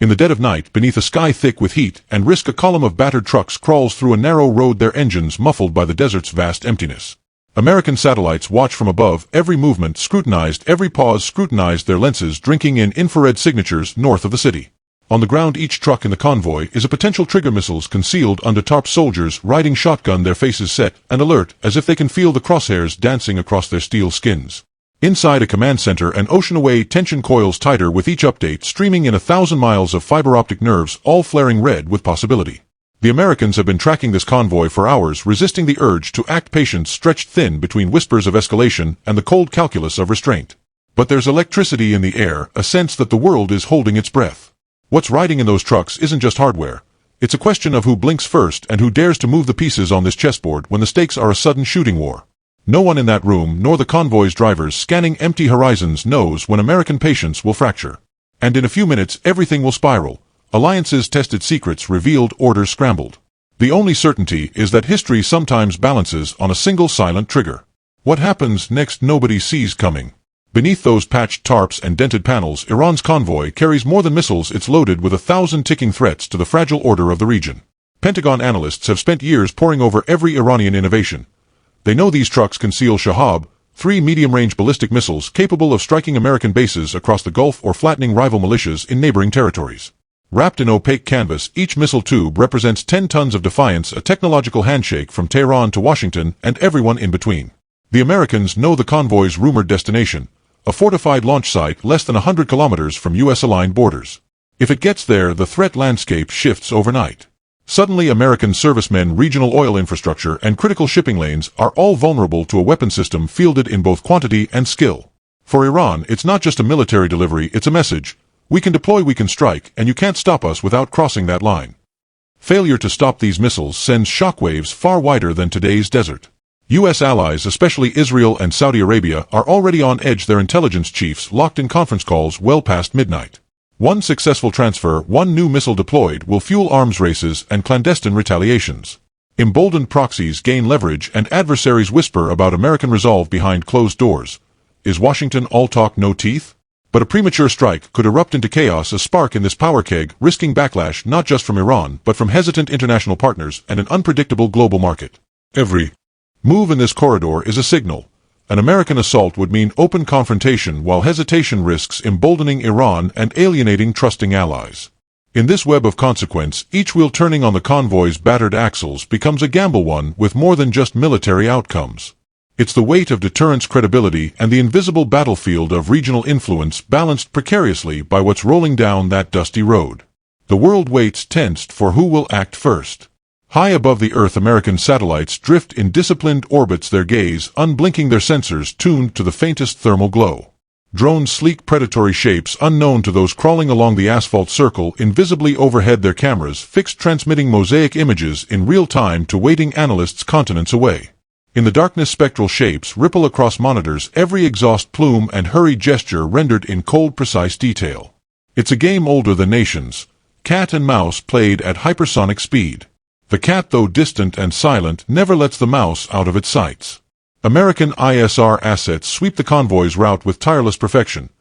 In the dead of night, beneath a sky thick with heat and risk, a column of battered trucks crawls through a narrow road, their engines muffled by the desert's vast emptiness. American satellites watch from above, every movement scrutinized, every pause scrutinized, their lenses drinking in infrared signatures north of the city. On the ground, each truck in the convoy is a potential trigger, missiles concealed under tarp, soldiers riding shotgun, their faces set and alert as if they can feel the crosshairs dancing across their steel skins. Inside a command center, an ocean away, tension coils tighter with each update, streaming in 1,000 miles of fiber-optic nerves, all flaring red with possibility. The Americans have been tracking this convoy for hours, resisting the urge to act, patience stretched thin between whispers of escalation and the cold calculus of restraint. But there's electricity in the air, a sense that the world is holding its breath. What's riding in those trucks isn't just hardware. It's a question of who blinks first and who dares to move the pieces on this chessboard when the stakes are a sudden shooting war. No one in that room, nor the convoy's drivers scanning empty horizons, knows when American patience will fracture. And in a few minutes, everything will spiral. Alliances tested, secrets revealed, orders scrambled. The only certainty is that history sometimes balances on a single silent trigger. What happens next, nobody sees coming. Beneath those patched tarps and dented panels, Iran's convoy carries more than missiles. It's loaded with 1,000 ticking threats to the fragile order of the region. Pentagon analysts have spent years poring over every Iranian innovation. They know these trucks conceal Shahab, 3 medium-range ballistic missiles capable of striking American bases across the Gulf or flattening rival militias in neighboring territories. Wrapped in opaque canvas, each missile tube represents 10 tons of defiance, a technological handshake from Tehran to Washington and everyone in between. The Americans know the convoy's rumored destination, a fortified launch site less than 100 kilometers from U.S.-aligned borders. If it gets there, the threat landscape shifts overnight. Suddenly, American servicemen, regional oil infrastructure, and critical shipping lanes are all vulnerable to a weapon system fielded in both quantity and skill. For Iran, it's not just a military delivery, it's a message. We can deploy, we can strike, and you can't stop us without crossing that line. Failure to stop these missiles sends shockwaves far wider than today's desert. U.S. allies, especially Israel and Saudi Arabia, are already on edge, their intelligence chiefs locked in conference calls well past midnight. One successful transfer, one new missile deployed, will fuel arms races and clandestine retaliations. Emboldened proxies gain leverage and adversaries whisper about American resolve behind closed doors. Is Washington all talk, no teeth? But a premature strike could erupt into chaos, a spark in this power keg, risking backlash not just from Iran but from hesitant international partners and an unpredictable global market. Every move in this corridor is a signal. An American assault would mean open confrontation, while hesitation risks emboldening Iran and alienating trusting allies. In this web of consequence, each wheel turning on the convoy's battered axles becomes a gamble, one with more than just military outcomes. It's the weight of deterrence, credibility, and the invisible battlefield of regional influence balanced precariously by what's rolling down that dusty road. The world waits tensed for who will act first. High above the Earth, American satellites drift in disciplined orbits, their gaze unblinking, their sensors tuned to the faintest thermal glow. Drones, sleek predatory shapes unknown to those crawling along the asphalt, circle invisibly overhead, their cameras fixed, transmitting mosaic images in real time to waiting analysts continents away. In the darkness, spectral shapes ripple across monitors, every exhaust plume and hurried gesture rendered in cold, precise detail. It's a game older than nations, cat and mouse played at hypersonic speed. The cat, though distant and silent, never lets the mouse out of its sights. American ISR assets sweep the convoy's route with tireless perfection.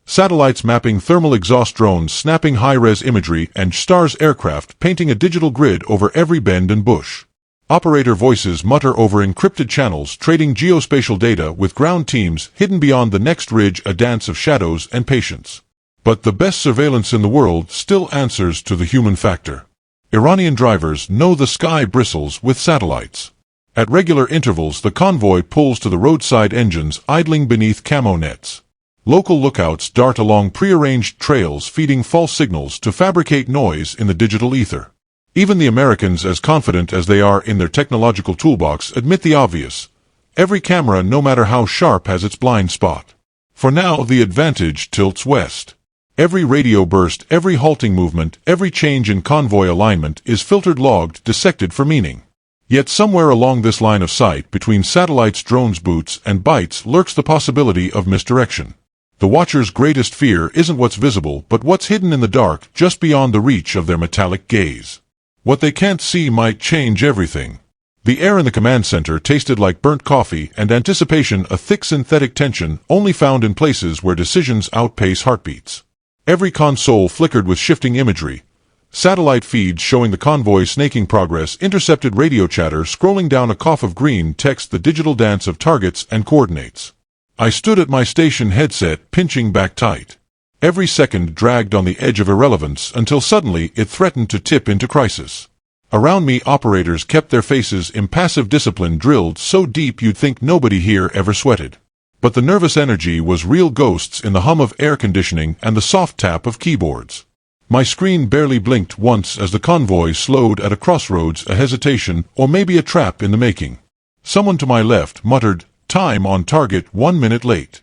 Satellites mapping thermal exhaust, drones snapping high-res imagery, and stars aircraft painting a digital grid over every bend and bush. Operator voices mutter over encrypted channels, trading geospatial data with ground teams hidden beyond the next ridge, a dance of shadows and patience. But the best surveillance in the world still answers to the human factor. Iranian drivers know the sky bristles with satellites. At regular intervals, the convoy pulls to the roadside, engines idling beneath camo nets. Local lookouts dart along prearranged trails, feeding false signals to fabricate noise in the digital ether. Even the Americans, as confident as they are in their technological toolbox, admit the obvious. Every camera, no matter how sharp, has its blind spot. For now, the advantage tilts west. Every radio burst, every halting movement, every change in convoy alignment is filtered, logged, dissected for meaning. Yet somewhere along this line of sight, between satellites, drones, boots, and bytes, lurks the possibility of misdirection. The watcher's greatest fear isn't what's visible, but what's hidden in the dark, just beyond the reach of their metallic gaze. What they can't see might change everything. The air in the command center tasted like burnt coffee, and anticipation, a thick synthetic tension only found in places where decisions outpace heartbeats. Every console flickered with shifting imagery. Satellite feeds showing the convoy snaking progress, intercepted radio chatter scrolling down a cough of green text, the digital dance of targets and coordinates. I stood at my station headset, pinching back tight. Every second dragged on the edge of irrelevance until suddenly it threatened to tip into crisis. Around me, operators kept their faces, impassive discipline drilled so deep you'd think nobody here ever sweated. But the nervous energy was real, ghosts in the hum of air conditioning and the soft tap of keyboards. My screen barely blinked once as the convoy slowed at a crossroads, a hesitation, or maybe a trap in the making. Someone to my left muttered, "Time on target 1 minute late."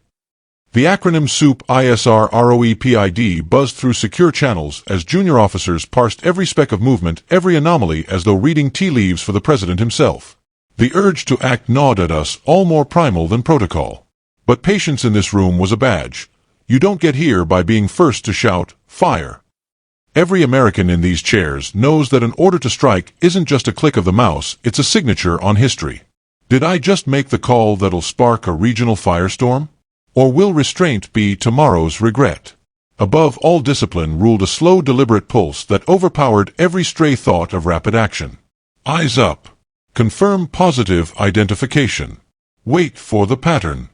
The acronym SOUP ISR ROEPID buzzed through secure channels as junior officers parsed every speck of movement, every anomaly, as though reading tea leaves for the president himself. The urge to act gnawed at us, all more primal than protocol. But patience in this room was a badge. You don't get here by being first to shout, "Fire." Every American in these chairs knows that an order to strike isn't just a click of the mouse, it's a signature on history. Did I just make the call that'll spark a regional firestorm? Or will restraint be tomorrow's regret? Above all, discipline ruled, a slow, deliberate pulse that overpowered every stray thought of rapid action. Eyes up. Confirm positive identification. Wait for the pattern.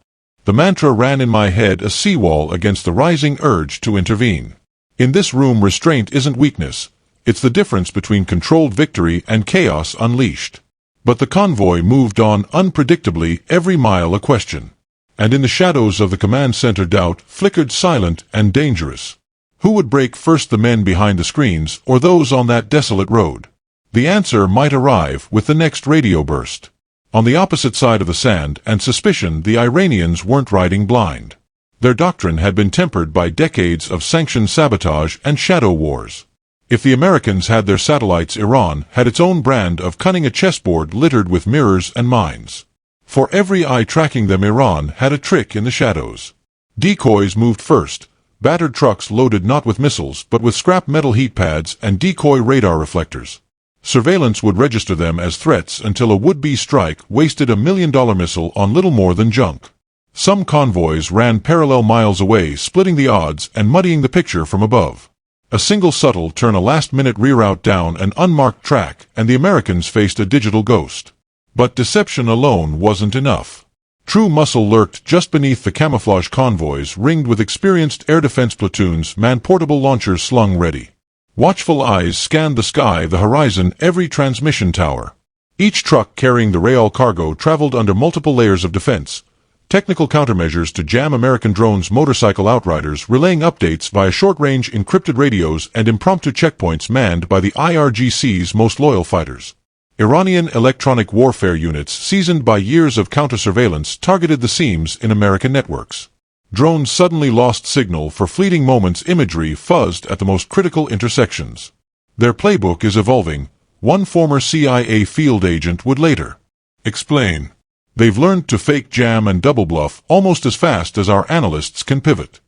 The mantra ran in my head, a seawall against the rising urge to intervene. In this room, restraint isn't weakness. It's the difference between controlled victory and chaos unleashed. But the convoy moved on unpredictably, every mile a question. And in the shadows of the command center, doubt flickered, silent and dangerous. Who would break first, the men behind the screens or those on that desolate road? The answer might arrive with the next radio burst. On the opposite side of the sand and suspicion, the Iranians weren't riding blind. Their doctrine had been tempered by decades of sanctioned sabotage and shadow wars. If the Americans had their satellites, Iran had its own brand of cunning, a chessboard littered with mirrors and mines. For every eye tracking them, Iran had a trick in the shadows. Decoys moved first, battered trucks loaded not with missiles but with scrap metal heat pads and decoy radar reflectors. Surveillance would register them as threats until a would-be strike wasted $1 million missile on little more than junk. Some convoys ran parallel miles away, splitting the odds and muddying the picture from above. A single subtle turn, a last-minute reroute down an unmarked track, and the Americans faced a digital ghost. But deception alone wasn't enough. True muscle lurked just beneath the camouflage convoys, ringed with experienced air defense platoons, man-portable launchers slung ready. Watchful eyes scanned the sky, the horizon, every transmission tower. Each truck carrying the real cargo traveled under multiple layers of defense. Technical countermeasures to jam American drones, motorcycle outriders relaying updates via short-range encrypted radios, and impromptu checkpoints manned by the IRGC's most loyal fighters. Iranian electronic warfare units, seasoned by years of counter-surveillance, targeted the seams in American networks. Drones suddenly lost signal for fleeting moments, imagery fuzzed at the most critical intersections. Their playbook is evolving, one former CIA field agent would later explain. They've learned to fake, jam and double bluff almost as fast as our analysts can pivot.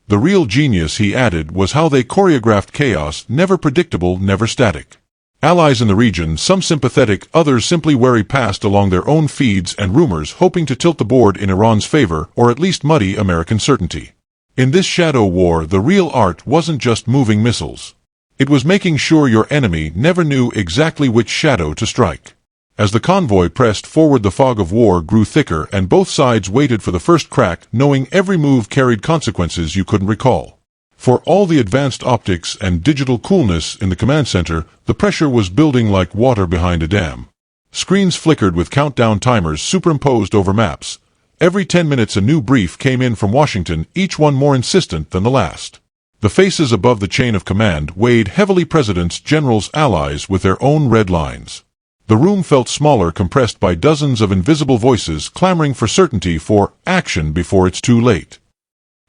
The real genius, he added, was how they choreographed chaos, never predictable, never static. Allies in the region, some sympathetic, others simply wary, passed along their own feeds and rumors, hoping to tilt the board in Iran's favor or at least muddy American certainty. In this shadow war, the real art wasn't just moving missiles. It was making sure your enemy never knew exactly which shadow to strike. As the convoy pressed forward, the fog of war grew thicker and both sides waited for the first crack, knowing every move carried consequences you couldn't recall. For all the advanced optics and digital coolness in the command center, the pressure was building like water behind a dam. Screens flickered with countdown timers superimposed over maps. Every 10 minutes a new brief came in from Washington, each one more insistent than the last. The faces above the chain of command weighed heavily, presidents, generals, allies with their own red lines. The room felt smaller, compressed by dozens of invisible voices clamoring for certainty, for action before it's too late.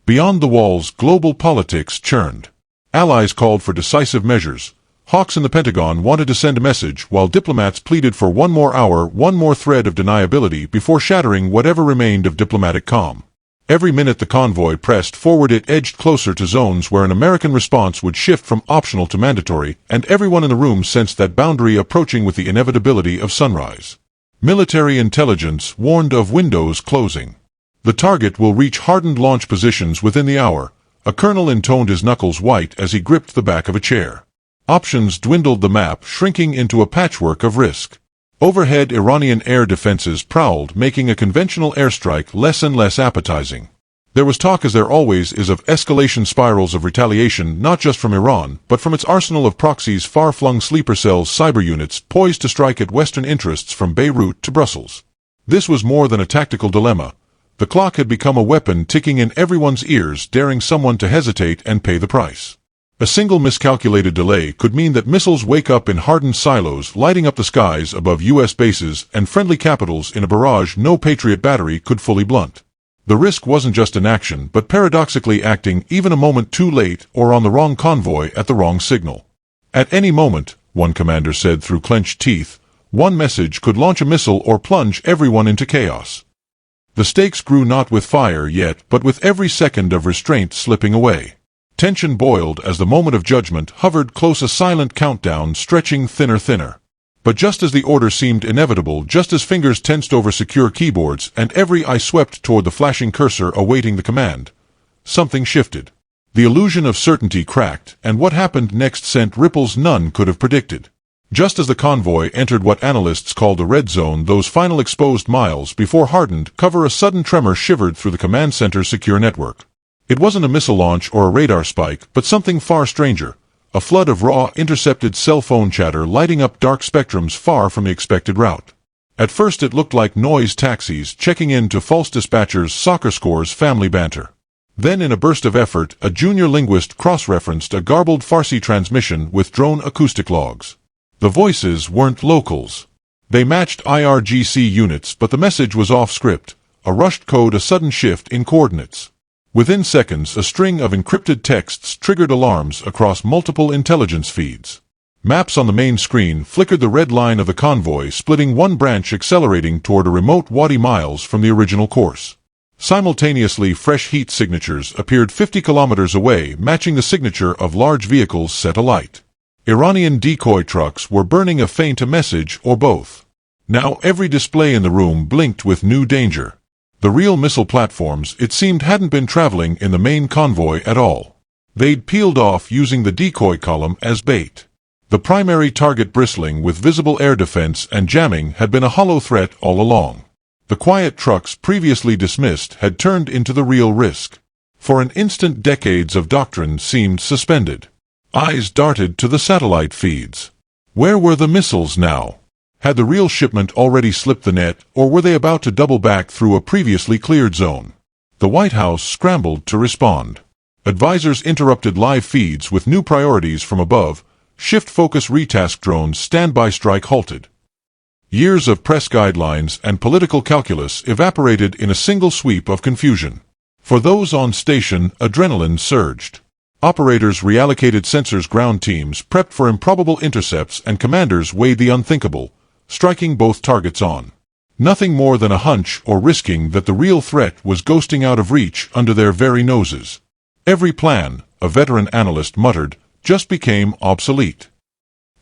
Beyond the walls, global politics churned. Allies called for decisive measures. Hawks in the Pentagon wanted to send a message, while diplomats pleaded for one more hour, one more thread of deniability before shattering whatever remained of diplomatic calm. Every minute the convoy pressed forward, it edged closer to zones where an American response would shift from optional to mandatory, and everyone in the room sensed that boundary approaching with the inevitability of sunrise. Military intelligence warned of windows closing. The target will reach hardened launch positions within the hour, A colonel intoned his knuckles white as he gripped the back of a chair. Options dwindled, the map shrinking into a patchwork of risk. Overhead, Iranian air defenses prowled, making a conventional airstrike less and less appetizing. There was talk, as there always is, of escalation spirals of retaliation, not just from Iran, but from its arsenal of proxies, far-flung sleeper cells, cyber units, poised to strike at Western interests from Beirut to Brussels. This was more than a tactical dilemma. The clock had become a weapon ticking in everyone's ears, daring someone to hesitate and pay the price. A single miscalculated delay could mean that missiles wake up in hardened silos, lighting up the skies above U.S. bases and friendly capitals in a barrage no Patriot battery could fully blunt. The risk wasn't just inaction, but paradoxically acting even a moment too late or on the wrong convoy at the wrong signal. At any moment, one commander said through clenched teeth, one message could launch a missile or plunge everyone into chaos. The stakes grew not with fire yet, but with every second of restraint slipping away. Tension boiled as the moment of judgment hovered close, a silent countdown stretching thinner. But just as the order seemed inevitable, just as fingers tensed over secure keyboards and every eye swept toward the flashing cursor awaiting the command, something shifted. The illusion of certainty cracked, and what happened next sent ripples none could have predicted. Just as the convoy entered what analysts called a red zone, those final exposed miles before hardened cover, a sudden tremor shivered through the command center's secure network. It wasn't a missile launch or a radar spike, but something far stranger. A flood of raw, intercepted cell phone chatter lighting up dark spectrums far from the expected route. At first it looked like noise taxis checking in to false dispatchers, soccer scores, family banter. Then, in a burst of effort, a junior linguist cross-referenced a garbled Farsi transmission with drone acoustic logs. The voices weren't locals. They matched IRGC units, but the message was off-script, a rushed code, a sudden shift in coordinates. Within seconds, a string of encrypted texts triggered alarms across multiple intelligence feeds. Maps on the main screen flickered the red line of the convoy, splitting one branch accelerating toward a remote wadi miles from the original course. Simultaneously, fresh heat signatures appeared 50 kilometers away, matching the signature of large vehicles set alight. Iranian decoy trucks were burning a faint message, or both. Now every display in the room blinked with new danger. The real missile platforms, it seemed, hadn't been traveling in the main convoy at all. They'd peeled off, using the decoy column as bait. The primary target, bristling with visible air defense and jamming, had been a hollow threat all along. The quiet trucks, previously dismissed, had turned into the real risk. For an instant, decades of doctrine seemed suspended. Eyes darted to the satellite feeds. Where were the missiles now? Had the real shipment already slipped the net, or were they about to double back through a previously cleared zone? The White House scrambled to respond. Advisors interrupted live feeds with new priorities from above. Shift focus retask drones, standby strike halted. Years of press guidelines and political calculus evaporated in a single sweep of confusion. For those on station, adrenaline surged. Operators reallocated sensors, ground teams prepped for improbable intercepts, and commanders weighed the unthinkable, striking both targets on. Nothing more than a hunch, or risking that the real threat was ghosting out of reach under their very noses. Every plan, a veteran analyst muttered, just became obsolete.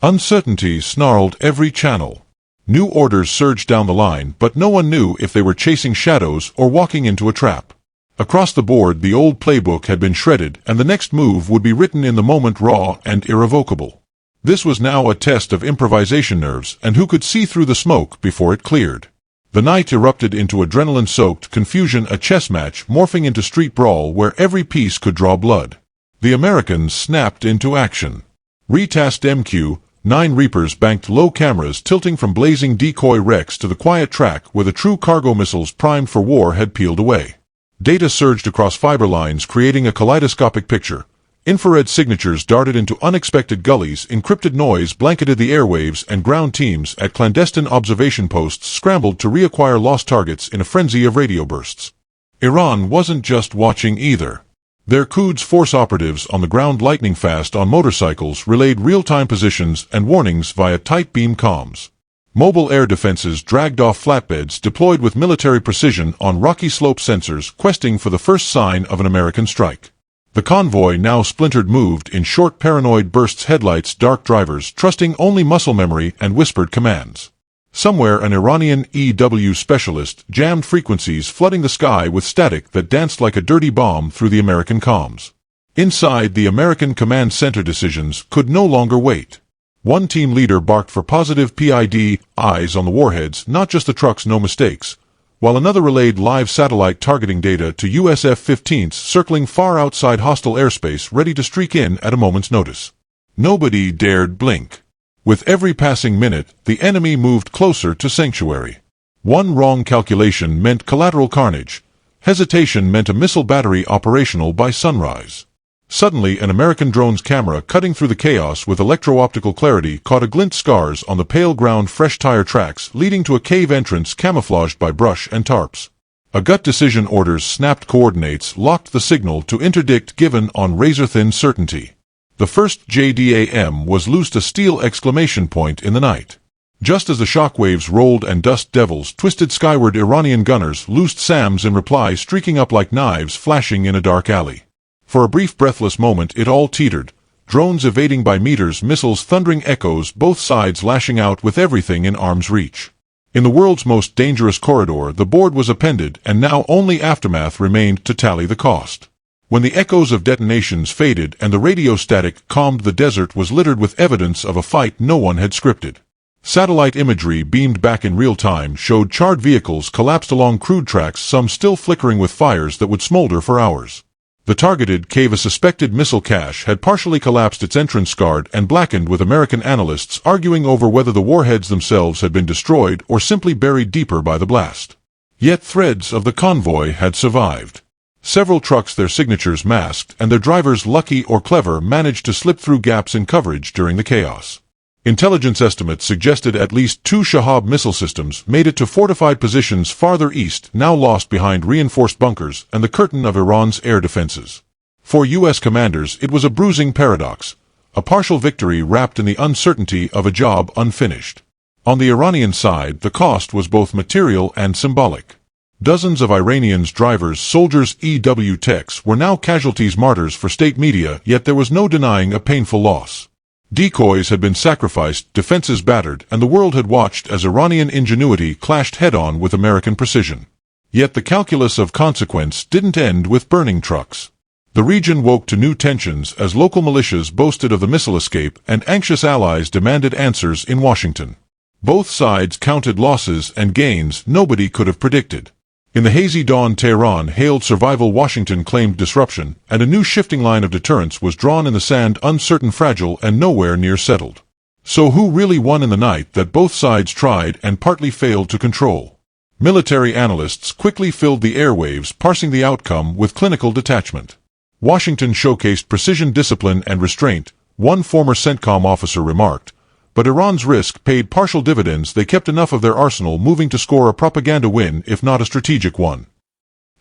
Uncertainty snarled every channel. New orders surged down the line, but no one knew if they were chasing shadows or walking into a trap. Across the board, the old playbook had been shredded, and the next move would be written in the moment, raw and irrevocable. This was now a test of improvisation nerves, and who could see through the smoke before it cleared. The night erupted into adrenaline-soaked confusion, a chess match morphing into street brawl where every piece could draw blood. The Americans snapped into action. Retasked MQ-9 Reapers banked low cameras, tilting from blazing decoy wrecks to the quiet track where the true cargo missiles primed for war had peeled away. Data surged across fiber lines, creating a kaleidoscopic picture. Infrared signatures darted into unexpected gullies, encrypted noise blanketed the airwaves, and ground teams at clandestine observation posts scrambled to reacquire lost targets in a frenzy of radio bursts. Iran wasn't just watching either. Their Quds Force operatives on the ground, lightning fast on motorcycles, relayed real-time positions and warnings via tight beam comms. Mobile air defenses dragged off flatbeds deployed with military precision on rocky slope sensors, questing for the first sign of an American strike. The convoy, now splintered, moved in short paranoid bursts, headlights dark, drivers trusting only muscle memory and whispered commands. Somewhere an Iranian EW specialist jammed frequencies, flooding the sky with static that danced like a dirty bomb through the American comms. Inside, the American command center decisions could no longer wait. One team leader barked for positive PID, eyes on the warheads, not just the trucks, no mistakes, while another relayed live satellite targeting data to US F-15s circling far outside hostile airspace ready to streak in at a moment's notice. Nobody dared blink. With every passing minute, the enemy moved closer to sanctuary. One wrong calculation meant collateral carnage. Hesitation meant a missile battery operational by sunrise. Suddenly, an American drone's camera, cutting through the chaos with electro-optical clarity, caught a glint scars on the pale ground, fresh tire tracks leading to a cave entrance camouflaged by brush and tarps. A gut decision, orders snapped, coordinates locked, the signal to interdict given on razor-thin certainty. The first JDAM was loosed, a steel exclamation point in the night. Just as the shockwaves rolled and dust devils twisted skyward, Iranian gunners loosed SAMs in reply, streaking up like knives flashing in a dark alley. For a brief, breathless moment, it all teetered. Drones evading by meters, missiles thundering echoes, both sides lashing out with everything in arm's reach. In the world's most dangerous corridor, the board was appended, and now only aftermath remained to tally the cost. When the echoes of detonations faded and the radio static calmed, the desert was littered with evidence of a fight no one had scripted. Satellite imagery beamed back in real time showed charred vehicles collapsed along crude tracks, some still flickering with fires that would smolder for hours. The targeted cave, a suspected missile cache, had partially collapsed, its entrance scarred and blackened, with American analysts arguing over whether the warheads themselves had been destroyed or simply buried deeper by the blast. Yet threads of the convoy had survived. Several trucks, their signatures masked, and their drivers, lucky or clever, managed to slip through gaps in coverage during the chaos. Intelligence estimates suggested at least 2 Shahab missile systems made it to fortified positions farther east, now lost behind reinforced bunkers and the curtain of Iran's air defenses. For U.S. commanders, it was a bruising paradox, a partial victory wrapped in the uncertainty of a job unfinished. On the Iranian side, the cost was both material and symbolic. Dozens of Iranians, drivers, soldiers, EW techs, were now casualties, martyrs for state media, yet there was no denying a painful loss. Decoys had been sacrificed, defenses battered, and the world had watched as Iranian ingenuity clashed head-on with American precision. Yet the calculus of consequence didn't end with burning trucks. The region woke to new tensions as local militias boasted of the missile escape and anxious allies demanded answers in Washington. Both sides counted losses and gains nobody could have predicted. In the hazy dawn, Tehran hailed survival, Washington claimed disruption, and a new shifting line of deterrence was drawn in the sand, uncertain, fragile, and nowhere near settled. So who really won in the night that both sides tried and partly failed to control? Military analysts quickly filled the airwaves, parsing the outcome with clinical detachment. Washington showcased precision, discipline, and restraint, one former CENTCOM officer remarked, but Iran's risk paid partial dividends. They kept enough of their arsenal moving to score a propaganda win, if not a strategic one.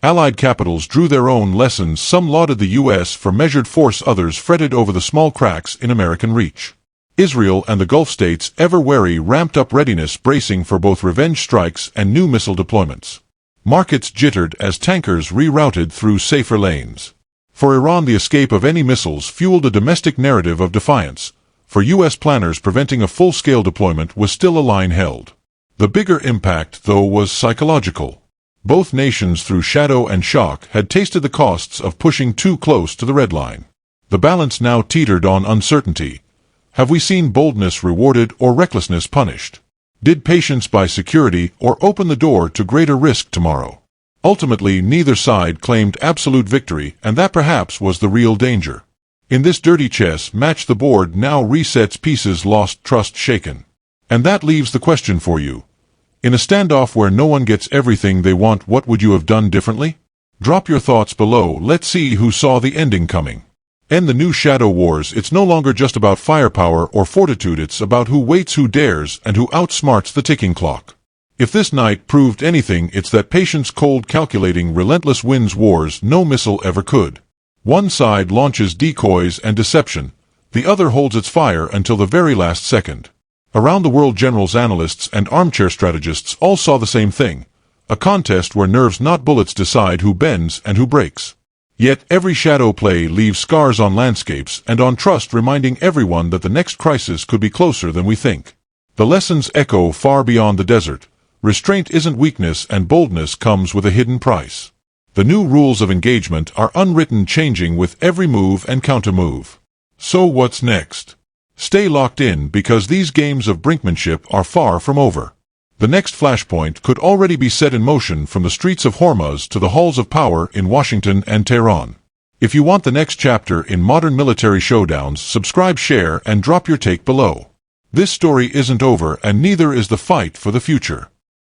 Allied capitals drew their own lessons. Some lauded the U.S. for measured force, others fretted over the small cracks in American reach. Israel and the Gulf states, ever wary, ramped up readiness, bracing for both revenge strikes and new missile deployments. Markets jittered as tankers rerouted through safer lanes. For Iran, the escape of any missiles fueled a domestic narrative of defiance. For U.S. planners, preventing a full-scale deployment was still a line held. The bigger impact, though, was psychological. Both nations, through shadow and shock, had tasted the costs of pushing too close to the red line. The balance now teetered on uncertainty. Have we seen boldness rewarded or recklessness punished? Did patience buy security or open the door to greater risk tomorrow? Ultimately, neither side claimed absolute victory, and that perhaps was the real danger. In this dirty chess match, the board now resets, pieces lost, trust shaken. And that leaves the question for you. In a standoff where no one gets everything they want, what would you have done differently? Drop your thoughts below. Let's see who saw the ending coming. End the new shadow wars. It's no longer just about firepower or fortitude, it's about who waits, who dares, and who outsmarts the ticking clock. If this night proved anything, it's that patience, cold calculating, relentless wins wars no missile ever could. One side launches decoys and deception, the other holds its fire until the very last second. Around the world, generals, analysts, and armchair strategists all saw the same thing, a contest where nerves, not bullets, decide who bends and who breaks. Yet every shadow play leaves scars on landscapes and on trust, reminding everyone that the next crisis could be closer than we think. The lessons echo far beyond the desert. Restraint isn't weakness, and boldness comes with a hidden price. The new rules of engagement are unwritten, changing with every move and counter-move. So what's next? Stay locked in, because these games of brinkmanship are far from over. The next flashpoint could already be set in motion, from the streets of Hormuz to the halls of power in Washington and Tehran. If you want the next chapter in modern military showdowns, subscribe, share, and drop your take below. This story isn't over, and neither is the fight for the future.